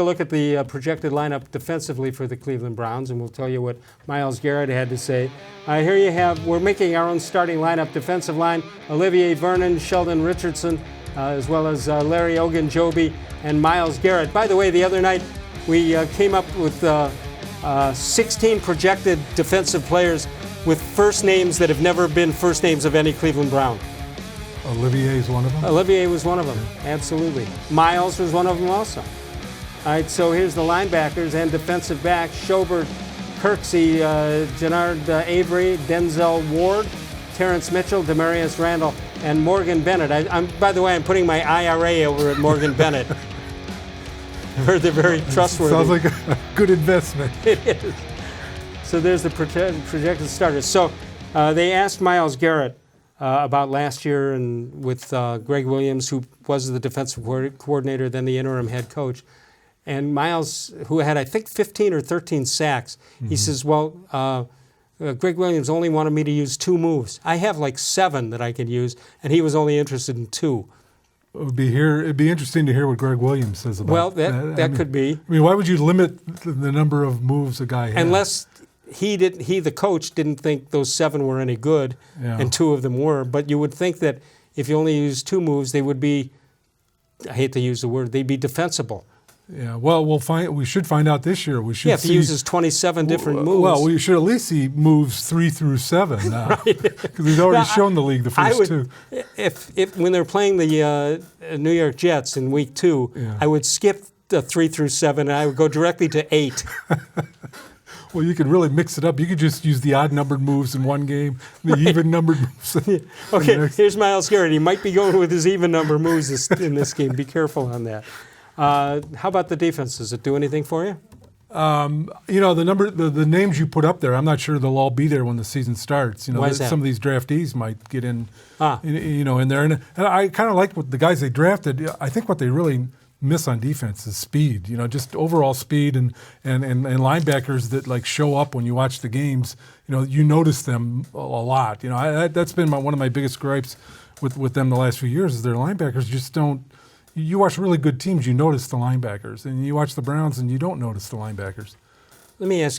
A look at the projected lineup defensively for the Cleveland Browns, and we'll tell you what Myles Garrett had to say. Here you have, we're making our own starting lineup. Defensive line, Olivier Vernon, Sheldon Richardson, as well as Larry Ogunjobi and Myles Garrett. By the way, the other night we came up with 16 projected defensive players with first names that have never been first names of any Cleveland Brown. Olivier is one of them? Olivier was one of them, absolutely. Myles was one of them also. All right, so here's the linebackers and defensive backs: Schobert, Kirksey, Jannard Avery, Denzel Ward, Terrence Mitchell, Demarius Randall, and Morgan Bennett. By the way, I'm putting my IRA over at Morgan Bennett. I've heard they're very trustworthy. Sounds like a good investment. It is. So there's the projected starters. So they asked Myles Garrett about last year and with Greg Williams, who was the defensive coordinator, then the interim head coach. And Myles, who had, I think, 15 or 13 sacks, he says, well, Greg Williams only wanted me to use 2 moves. I have like 7 that I could use, and he was only interested in 2. It'd be interesting to hear what Greg Williams says about Well, that could be. I mean, why would you limit the number of moves a guy has? Unless he, the coach, didn't think those 7 were any good, and 2 of them were. But you would think that if you only use 2 moves, they would be, I hate to use the word, they'd be defensible. Yeah, well, we should find out this year. We should if he uses 27 different moves. Well, we should at least see moves 3 through 7 now, because he's already shown the league the first 2. If when they're playing the New York Jets in week 2, I would skip the 3 through 7 and I would go directly to 8. Well, you could really mix it up. You could just use the odd-numbered moves in one game, the even-numbered moves in Okay, here's Myles Garrett. He might be going with his even-number moves in this game. Be careful on that. How about the defense? Does it do anything for you? You know, the names you put up there, I'm not sure they'll all be there when the season starts. You know, Why is that? Some of these draftees might get in, in there. And I kind of like what the guys they drafted. I think what they really miss on defense is speed. You know, just overall speed and linebackers that like show up when you watch the games. You know, you notice them a lot. You know, that's been one of my biggest gripes with them the last few years is their linebackers just don't. You watch really good teams, you notice the linebackers, and you watch the Browns, and you don't notice the linebackers. Let me ask you